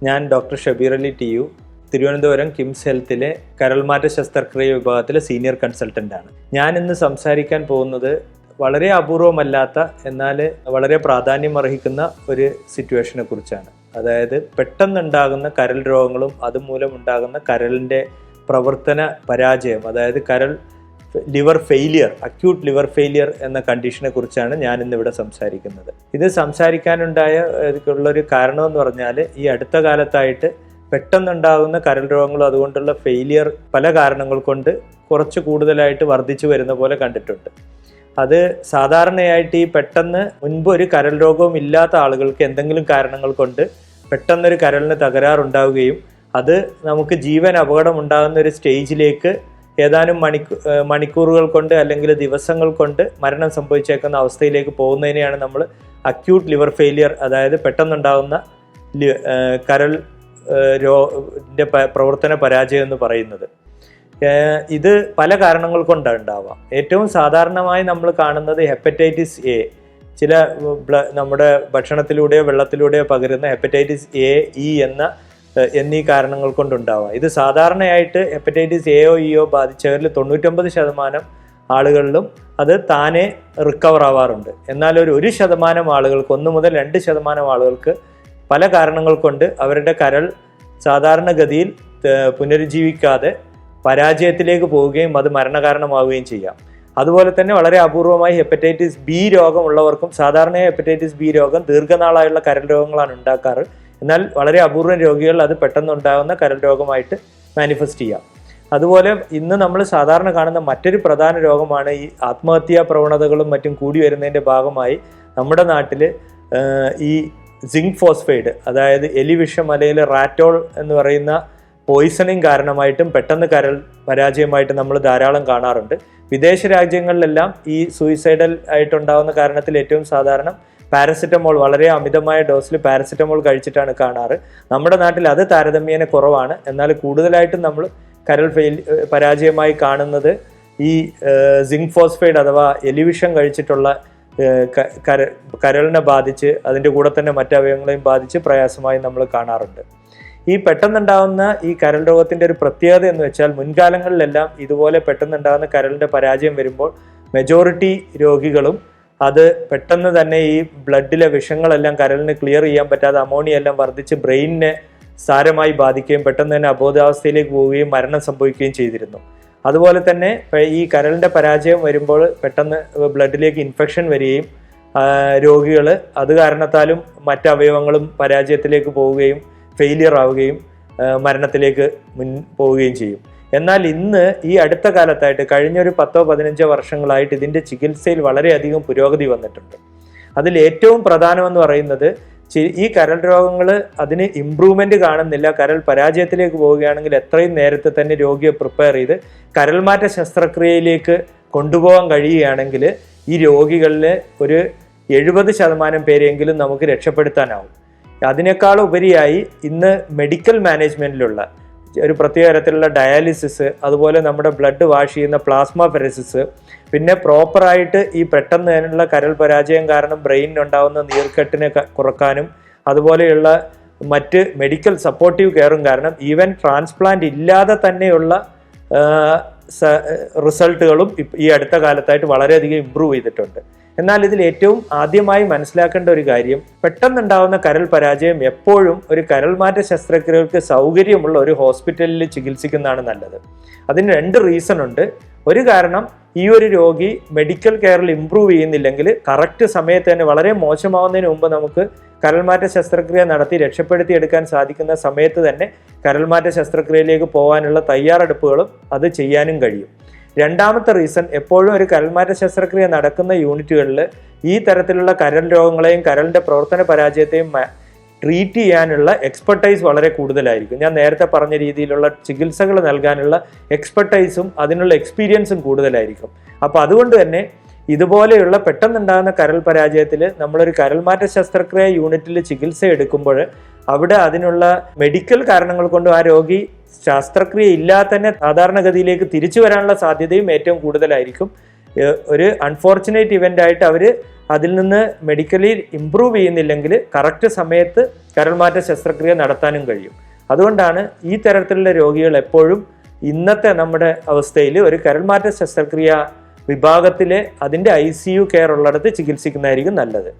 ഞാൻ ഡോക്ടർ ഷബീർ അലി ടി.യു. തിരുവനന്തപുരം കിംസ് ഹെൽത്തിലെ കരൾമാറ്റ ശസ്ത്രക്രിയ വിഭാഗത്തിലെ സീനിയർ കൺസൾട്ടൻ്റാണ്. ഞാൻ ഇന്ന് സംസാരിക്കാൻ പോകുന്നത് വളരെ അപൂർവമല്ലാത്ത എന്നാൽ വളരെ പ്രാധാന്യം അർഹിക്കുന്ന ഒരു സിറ്റുവേഷനെ കുറിച്ചാണ്. അതായത് പെട്ടെന്നുണ്ടാകുന്ന കരൾ രോഗങ്ങളും അതുമൂലം ഉണ്ടാകുന്ന കരളിൻ്റെ പ്രവർത്തന പരാജയം, അതായത് liver failure, acute liver failure എന്ന കണ്ടീഷനെ കുറിച്ചാണ് ഞാൻ ഇന്നിവിടെ സംസാരിക്കുന്നത്. ഇത് സംസാരിക്കാനുണ്ടായ ഉള്ളൊരു കാരണമെന്ന് പറഞ്ഞാൽ ഈ അടുത്ത കാലത്തായിട്ട് പെട്ടെന്നുണ്ടാകുന്ന കരൾ രോഗങ്ങളും അതുകൊണ്ടുള്ള ഫെയിലിയർ പല കാരണങ്ങൾ കൊണ്ട് കുറച്ച് കൂടുതലായിട്ട് വർദ്ധിച്ചു വരുന്ന പോലെ കണ്ടിട്ടുണ്ട്. അത് സാധാരണയായിട്ട് ഈ പെട്ടെന്ന് മുൻപ് ഒരു കരൾ രോഗവും ഇല്ലാത്ത ആളുകൾക്ക് എന്തെങ്കിലും കാരണങ്ങൾ കൊണ്ട് പെട്ടെന്നൊരു കരളിന് തകരാറുണ്ടാവുകയും അത് നമുക്ക് ജീവൻ അപകടം ഉണ്ടാകുന്ന ഒരു സ്റ്റേജിലേക്ക് ഏതാനും മണിക്കൂറുകൾ കൊണ്ട് അല്ലെങ്കിൽ ദിവസങ്ങൾ കൊണ്ട് മരണം സംഭവിച്ചേക്കുന്ന അവസ്ഥയിലേക്ക് പോകുന്നതിനെയാണ് നമ്മൾ അക്യൂട്ട് ലിവർ ഫെയിലിയർ, അതായത് പെട്ടെന്നുണ്ടാകുന്ന കരൾ പ്രവർത്തന പരാജയം എന്ന് പറയുന്നത്. ഇത് പല കാരണങ്ങൾ കൊണ്ടാണ് ഉണ്ടാവാം. ഏറ്റവും സാധാരണമായി നമ്മൾ കാണുന്നത് ഹെപ്പറ്റൈറ്റിസ് എ, ചില നമ്മുടെ ഭക്ഷണത്തിലൂടെയോ വെള്ളത്തിലൂടെയോ പകരുന്ന ഹെപ്പറ്റൈറ്റിസ് എ, ഇ എന്നീ കാരണങ്ങൾ കൊണ്ടുണ്ടാവാം. ഇത് സാധാരണയായിട്ട് ഹെപ്പറ്റൈറ്റിസ് എയോ ഇയോ ബാധിച്ചവരിൽ 99% ആളുകളിലും അത് താനെ റിക്കവർ ആവാറുണ്ട്. എന്നാൽ ഒരു 1% ആളുകൾക്ക്, 1 മുതൽ 2% ആളുകൾക്ക് പല കാരണങ്ങൾ കൊണ്ട് അവരുടെ കരൾ സാധാരണഗതിയിൽ പുനരുജ്ജീവിക്കാതെ പരാജയത്തിലേക്ക് പോവുകയും അത് മരണകാരണമാവുകയും ചെയ്യാം. അതുപോലെ തന്നെ വളരെ അപൂർവമായി ഹെപ്പറ്റൈറ്റിസ് ബി രോഗമുള്ളവർക്കും, സാധാരണയായി ഹെപ്പറ്റൈറ്റിസ് ബി രോഗം ദീർഘനാളായുള്ള കരൾ രോഗങ്ങളാണ് ഉണ്ടാക്കാറ്. എന്നാൽ വളരെ അപൂർവം രോഗികൾ അത് പെട്ടെന്നുണ്ടാകുന്ന കരൾ രോഗമായിട്ട് മാനിഫെസ്റ്റ് ചെയ്യാം. അതുപോലെ ഇന്ന് നമ്മൾ സാധാരണ കാണുന്ന മറ്റൊരു പ്രധാന രോഗമാണ് ഈ ആത്മഹത്യാ പ്രവണതകളും മറ്റും കൂടി വരുന്നതിൻ്റെ ഭാഗമായി നമ്മുടെ നാട്ടിൽ ഈ സിങ്ക് ഫോസ്ഫൈഡ്, അതായത് എലിവിഷം അല്ലെങ്കിൽ റാറ്റോൾ എന്ന് പറയുന്ന പോയിസണിങ് കാരണമായിട്ടും പെട്ടെന്ന് കരൾ പരാജയമായിട്ട് നമ്മൾ ധാരാളം കാണാറുണ്ട്. വിദേശ രാജ്യങ്ങളിലെല്ലാം ഈ സൂയിസൈഡൽ ആയിട്ടുണ്ടാകുന്ന കാരണത്തിൽ ഏറ്റവും സാധാരണ പാരസിറ്റമോൾ, വളരെ അമിതമായ ഡോസിൽ പാരസിറ്റമോൾ കഴിച്ചിട്ടാണ് കാണാറ്. നമ്മുടെ നാട്ടിൽ അത് താരതമ്യേന കുറവാണ്. എന്നാൽ കൂടുതലായിട്ടും നമ്മൾ കരൾ പരാജയമായി കാണുന്നത് ഈ സിങ്ക് ഫോസ്ഫൈഡ് അഥവാ എലിവിഷം കഴിച്ചിട്ടുള്ള കരളിനെ ബാധിച്ച് അതിൻ്റെ കൂടെ തന്നെ മറ്റവയവങ്ങളെയും ബാധിച്ച് പ്രയാസമായി നമ്മൾ കാണാറുണ്ട്. ഈ പെട്ടെന്നുണ്ടാകുന്ന ഈ കരൾ രോഗത്തിൻ്റെ ഒരു പ്രത്യേകത എന്ന് വെച്ചാൽ മുൻകാലങ്ങളിലെല്ലാം ഇതുപോലെ പെട്ടെന്നുണ്ടാകുന്ന കരളിൻ്റെ പരാജയം വരുമ്പോൾ മെജോറിറ്റി രോഗികളും അത് പെട്ടെന്ന് തന്നെ ഈ ബ്ലഡിലെ വിഷങ്ങളെല്ലാം കരളിന് ക്ലിയർ ചെയ്യാൻ പറ്റാതെ അമോണിയ എല്ലാം വർദ്ധിച്ച് ബ്രെയിനിനെ സാരമായി ബാധിക്കുകയും പെട്ടെന്ന് തന്നെ അബോധാവസ്ഥയിലേക്ക് പോവുകയും മരണം സംഭവിക്കുകയും ചെയ്തിരുന്നു. അതുപോലെ തന്നെ ഈ കരളിൻ്റെ പരാജയം വരുമ്പോൾ പെട്ടെന്ന് ബ്ലഡിലേക്ക് ഇൻഫെക്ഷൻ വരികയും രോഗികൾ അത് കാരണത്താലും മറ്റവയവങ്ങളും പരാജയത്തിലേക്ക് പോവുകയും ഫെയിലിയർ ആവുകയും മരണത്തിലേക്ക് പോവുകയും ചെയ്യും. എന്നാൽ ഇന്ന് ഈ അടുത്ത കാലത്തായിട്ട് കഴിഞ്ഞൊരു 10-15 വർഷങ്ങളായിട്ട് ഇതിൻ്റെ ചികിത്സയിൽ വളരെയധികം പുരോഗതി വന്നിട്ടുണ്ട്. അതിൽ ഏറ്റവും പ്രധാനമെന്ന് പറയുന്നത് ഈ കരൾ രോഗങ്ങൾ അതിന് ഇമ്പ്രൂവ്മെൻറ്റ് കാണുന്നില്ല. കരൾ പരാജയത്തിലേക്ക് പോവുകയാണെങ്കിൽ എത്രയും നേരത്തെ തന്നെ രോഗിയെ പ്രിപ്പയർ ചെയ്ത് കരൾമാറ്റ ശസ്ത്രക്രിയയിലേക്ക് കൊണ്ടുപോകാൻ കഴിയുകയാണെങ്കിൽ ഈ രോഗികളിൽ ഒരു 70% പേരെങ്കിലും നമുക്ക് രക്ഷപ്പെടുത്താനാവും. അതിനേക്കാൾ ഉപരിയായി ഇന്ന് മെഡിക്കൽ മാനേജ്മെൻറ്റിലുള്ള ഒരു പ്രത്യേക തരത്തിലുള്ള ഡയാലിസിസ്, അതുപോലെ നമ്മുടെ ബ്ലഡ് വാഷ് ചെയ്യുന്ന പ്ലാസ്മ ഫെറസിസ്, പിന്നെ പ്രോപ്പറായിട്ട് ഈ പെട്ടെന്ന് തന്നെയുള്ള കരൾ പരാജയം കാരണം ബ്രെയിനിനുണ്ടാകുന്ന നീർക്കെട്ടിനെ കുറക്കാനും അതുപോലെയുള്ള മറ്റ് മെഡിക്കൽ സപ്പോർട്ടീവ് കെയറും കാരണം ഈവൻ ട്രാൻസ്പ്ലാന്റ് ഇല്ലാതെ തന്നെയുള്ള റിസൾട്ടുകളും ഈ അടുത്ത കാലത്തായിട്ട് വളരെയധികം ഇമ്പ്രൂവ് ചെയ്തിട്ടുണ്ട്. എന്നാൽ ഇതിൽ ഏറ്റവും ആദ്യമായി മനസ്സിലാക്കേണ്ട ഒരു കാര്യം, പെട്ടെന്നുണ്ടാകുന്ന കരൾ പരാജയം എപ്പോഴും ഒരു കരൾമാറ്റ ശസ്ത്രക്രിയകൾക്ക് സൗകര്യമുള്ള ഒരു ഹോസ്പിറ്റലിൽ ചികിത്സിക്കുന്നതാണ് നല്ലത്. അതിന് 2 റീസൺ ഉണ്ട്. ഒരു കാരണം, ഈ ഒരു രോഗി മെഡിക്കൽ കെയറിൽ ഇമ്പ്രൂവ് ചെയ്യുന്നില്ലെങ്കിൽ കറക്റ്റ് സമയത്ത് തന്നെ വളരെ മോശമാവുന്നതിന് മുമ്പ് നമുക്ക് കരൾമാറ്റ ശസ്ത്രക്രിയ നടത്തി രക്ഷപ്പെടുത്തിയെടുക്കാൻ സാധിക്കുന്ന സമയത്ത് തന്നെ കരൾമാറ്റ ശസ്ത്രക്രിയയിലേക്ക് പോകാനുള്ള തയ്യാറെടുപ്പുകളും അത് ചെയ്യാനും കഴിയും. രണ്ടാമത്തെ റീസൺ, എപ്പോഴും ഒരു കരൾമാറ്റ ശസ്ത്രക്രിയ നടക്കുന്ന യൂണിറ്റുകളിൽ ഈ തരത്തിലുള്ള കരൾ രോഗങ്ങളെയും കരളിൻ്റെ പ്രവർത്തന പരാജയത്തെയും ട്രീറ്റ് ചെയ്യാനുള്ള എക്സ്പെർട്ടൈസ് വളരെ കൂടുതലായിരിക്കും. ഞാൻ നേരത്തെ പറഞ്ഞ രീതിയിലുള്ള ചികിത്സകൾ നൽകാനുള്ള എക്സ്പെർട്ടൈസും അതിനുള്ള എക്സ്പീരിയൻസും കൂടുതലായിരിക്കും. അപ്പോൾ അതുകൊണ്ട് തന്നെ ഇതുപോലെയുള്ള പെട്ടെന്നുണ്ടാകുന്ന കരൾ പരാജയത്തിൽ നമ്മളൊരു കരൾമാറ്റ ശസ്ത്രക്രിയ യൂണിറ്റിൽ ചികിത്സ എടുക്കുമ്പോൾ അവിടെ അതിനുള്ള മെഡിക്കൽ കാരണങ്ങൾ കൊണ്ട് ആ രോഗി ശസ്ത്രക്രിയ ഇല്ലാതെ തന്നെ സാധാരണഗതിയിലേക്ക് തിരിച്ചു വരാനുള്ള സാധ്യതയും ഏറ്റവും കൂടുതലായിരിക്കും. ഒരു അൺഫോർച്ചുനേറ്റ് ഇവൻ്റ് ആയിട്ട് അവർ അതിൽ നിന്ന് മെഡിക്കലി ഇംപ്രൂവ് ചെയ്യുന്നില്ലെങ്കിൽ കറക്റ്റ് സമയത്ത് കരൾമാറ്റ ശസ്ത്രക്രിയ നടത്താനും കഴിയും. അതുകൊണ്ടാണ് ഈ തരത്തിലുള്ള രോഗികൾ എപ്പോഴും ഇന്നത്തെ നമ്മുടെ അവസ്ഥയിൽ ഒരു കരൾമാറ്റ ശസ്ത്രക്രിയ വിഭാഗത്തിലെ അതിൻ്റെ ICU കെയർ ഉള്ളിടത്ത് ചികിത്സിക്കുന്നതായിരിക്കും നല്ലത്.